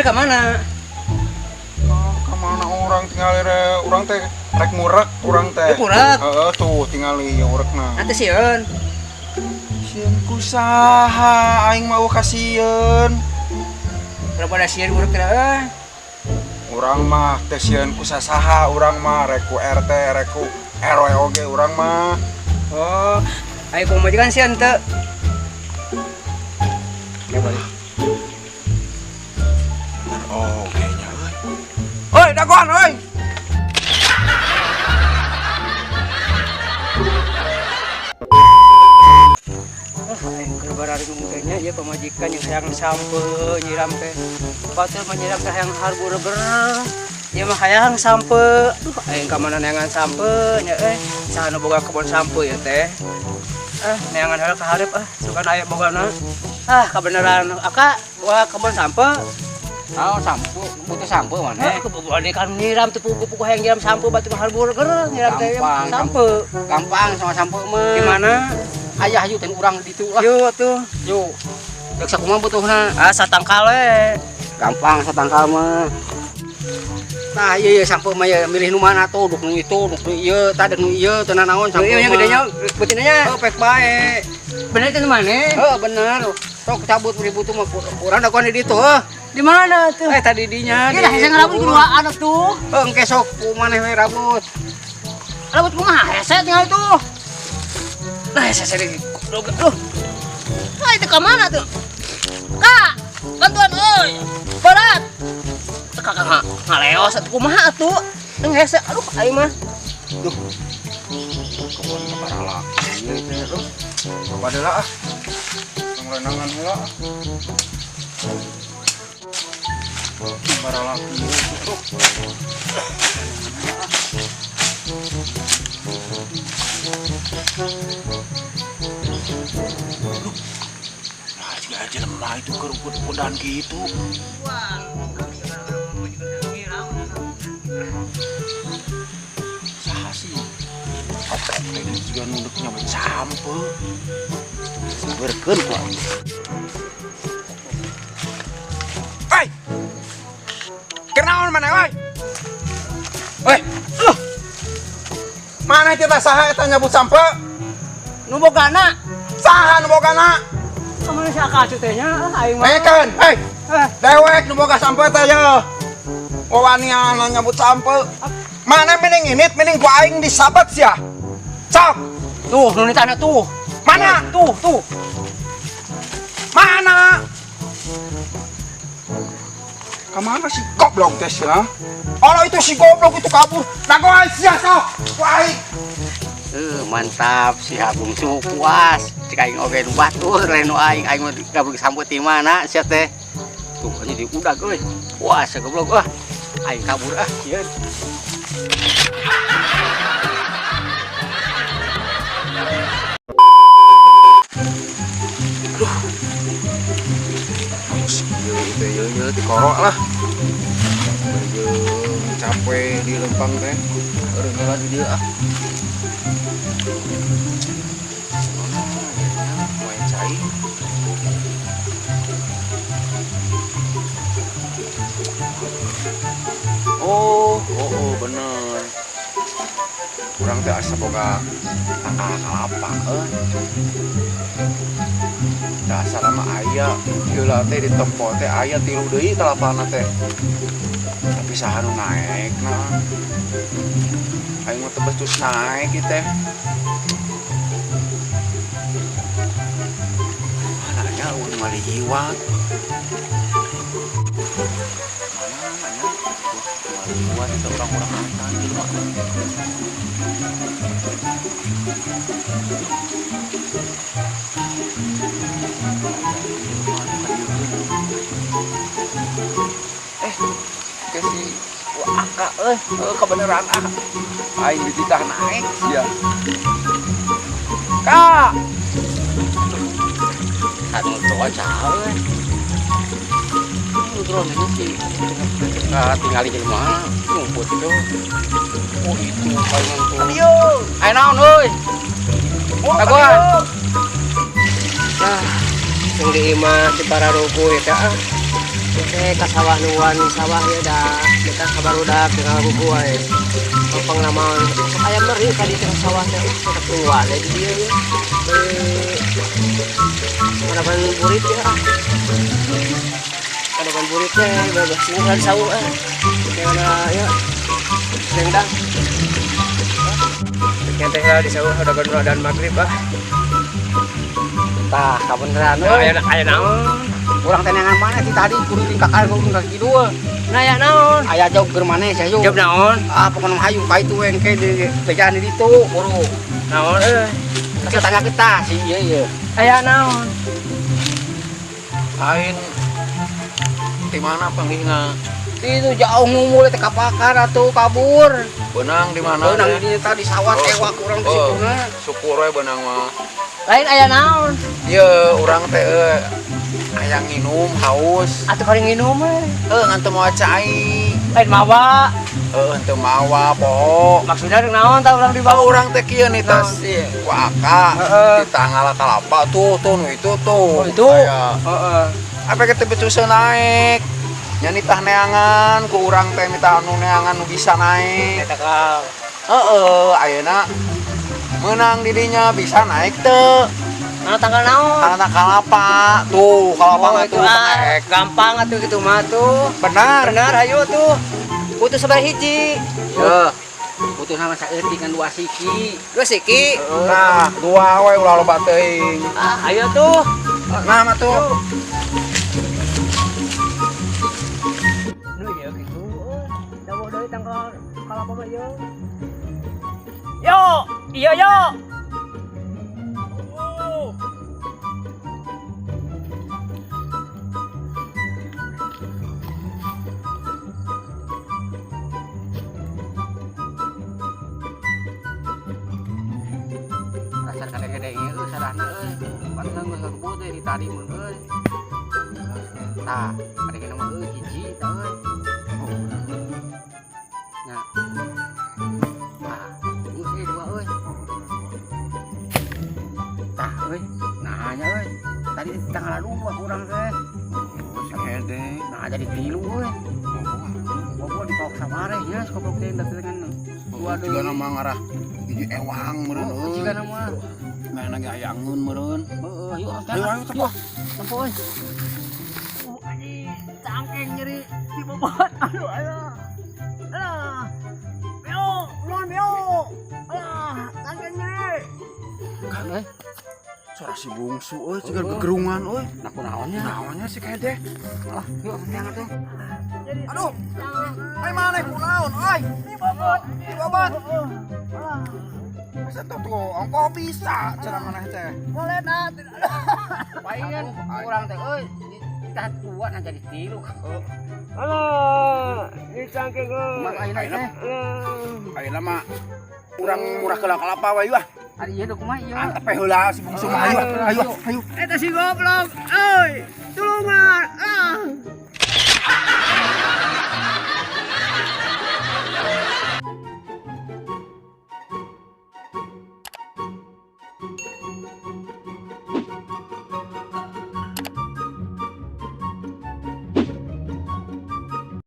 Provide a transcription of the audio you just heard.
ke mana? Kemana orang tinggal orang teh rek murek orang teh. Murek? Tuh tinggal ieu urekna. Nanti sieun. Sieun kusaha aing mau kasieun. Daripada sieun urek teh Urang mah teh sieun kusaha urang mah rek ku RT rek ku RW oge urang mah. Oh, ayo pemajikan sieun teu. Ya balik. Oh, kayaknya euy. Oi, dagoan euy. Kebarari mungkinnya ya pemajikan yang sayang sampe nyiram teh. Batur menyiram teh yang harbur-ber. Ya mah hayang sampe. Duh, aing ka mana neangan sampe nya saha boga kebon sampe ya teh. Neangan heula ka hareup sugan aya bogana. Kebenaran aka wa kebon sampe. Oh, sampo, butuh sampo mana? Kebetulan kan nyiram tuh pugu-pugu hayang nyiram sampe batu harbur-ber nyiram teh sampe. Gampang sama sampo mah. Gimana? Ayah yuk ten urang ditu lah. Yuk tuh. Yuk. Dek sakumaha butuhna? Satangkal we. Gampang satangkal mah. Nah, iya sampo mah ya milih nu mana tuh, duk nu itu, duk nu ieu, tah dek nu ieu teu naon sampo. Ieu yang gedenya betinanya. Oh, pek bae. Bener itu mana? Oh, bener. Sok cabut beli butuh mah urang dakuan di ditu. Di mana tuh? Tadi dinya. Iya, hese ngarabut keduaan tuh. Engke sok ku maneh we rambut. Rambut kumaha hese tinggal itu. Nah, hese seri goblok. Itu ke mana tuh? Kak, bantuan euy. Berat. Kakak ngaleos atuh kumaha atuh? Teu hese. Aduh, aing mah. Duh. Kebon kebarala. Ieu teh duh. Coba deula ah. Ngrenangan heula. Kebarala ieu tuh. Nah, jika aja lemah itu keruput-kudan gitu. Saha sih? Apa ini juga nunduknya sampe. Berken kok. Hei! Kenaon mana woi? Woi, mana kita saha eta nyabut sampe? Nu bogana. Saha nu bogana? Kamana si Aka acu teh nya aing mah. Mekeun, hei. Dewek nu boga sampe teh ya. Wawanian nyabut sampe. Mana mending init mending ku aing disabat sia. Sok. Tuh, nu ditana tuh. Mana? Tuh. Mana? Kemana si goblok teh ya? Kalau itu si goblok itu kabur. Dagoan sia sok. Ku aing. Mantap si Agung semua puas. Cik aing oge nu batur lain nu aing mah gabung sambut di mana sia teh. Tuh nya di udag euy. Puas goblok aing kabur sieun. Aduh. Harus ieu dikorok lah. Beujeuh capek di lempang teh. Eureun heula di dieu Main cai. Oh, bener. Kurang teh asa boga apa dasar mah aya heula teh di tempo teh aya 3 deui telapana teh. Tapi saha nu naekna? Aing mah teu becus naek ieu teh. Mananya ulun maliwat. Mana maliwat itu orang-orang mantan di rumah. Kasih Aka kebeneran aing dititah naik sia. Kak. Anu doa cah euy. Drone ini sih. Tinggal di rumah ngumpul itu. Oh itu paling tuh. Ayo. Ayo naon euy. Dagoan. Nah, yang di imah di para ruku ya Teh kasawah nuan sawah ya dah kita kabarudak dengan bubuai. Papang naman ayam meri tadi teh sawah teh kita keluar di dia ya. Harapan burit ya. Harapan buritnya bebas singkat sawu kayak ya. Sendang. Yang teh di sawah udah bener dan maghrib Tah, kabeneran Aya naon? Urang teh neangan mana ti tadi kudu di kakak kudu kaki dua. Nah ya naon? Aya jauh keur maneh sia yuk. Jawab naon? Ah pokona hayu ka itu engke di bejaan di ditu buru. Naon Kita tanya kita si ieu. Aya naon? Lain di mana panggilna? Itu jauh ngumul teh kapakan atuh kabur. Benang di mana? Beunang di tadi sawah ewa kurang di situna. Syukur we benang mah. Lain aya naon? Ieu urang teh aya nginum haus. Atuh kari nginum we. Ngan teu moal cai. Lain mawa. Teu mawa poho. Maksudnya naon tah urang di Bawa bawah? urang teh kieu nih tas ku aka di tanggal kalapa tuh nu itu tuh. Oh, itu? Aya. Heeh. Apa kita becusa naik? Nya nitah neangan ku urang teh minta anu neangan nu bisa naik. Eta ka. Ayeuna menang didinya bisa naik teu. Anu tanggal naon? Tanggal kalapa tuh, kalapa itu tuh naik. gampang atuh gitu mah tuh. Benar. Benar hayu tuh. Butuh sebar hiji. Yo. Butuh nama saeutik kan 2 siki. Dua siki. Nah, dua we ulah loba teuing. Ah, ayo tuh. Nah, mah tuh. Lu ya gitu. Dawo deui tanggal kalapa mah yo. Yo, iya yo. Rasar kadek-kadek ieu sarana euy. Pantang geus kebut teh di tadi mun euy. Tah, kadek-kadek mah euy hiji tah euy. Nya. Ah, geus euy dua euy. Tah euy, nah nya euy. Tadi tanggal 2 kurang teh. Si Hede. Nah jadi 3 euy. Bobo ditok samare nya goblok teh dengan dua deui. Juga nama ngarah hiji ewang meureun euy. Jika nama Main lagi ayangeun meureun. heeh yuk Ayo cepet. tempo euy. Cangkeng nyeri di bobot. Aduh, aduh. Alah. Meo, ulun meo. Alah, cangkeng nyeri. Kan euy. Suara si bungsu euy ciga gegerungan euy. Nah kunaonnya? Naonnya si Hede? Ah, yuk yang atuh. Aduh. Ai mana kunaon euy? Di bobot. Di bobot. Alah, Masa tuh ongko bisa cenah maneh teh. boleh nah. Paingan kurang teh euy. Kita kuat nah jadi 3. Alah, ini cangkeng euy. Mak ayeuna teh. Ayeuna mah urang murah kelang kalapa we yeuh. Ari ieu do kumaha ieu? Antep heula si bungsu mah ayo. Ayo. Eta si goblok. Euy, tulungan. Ah.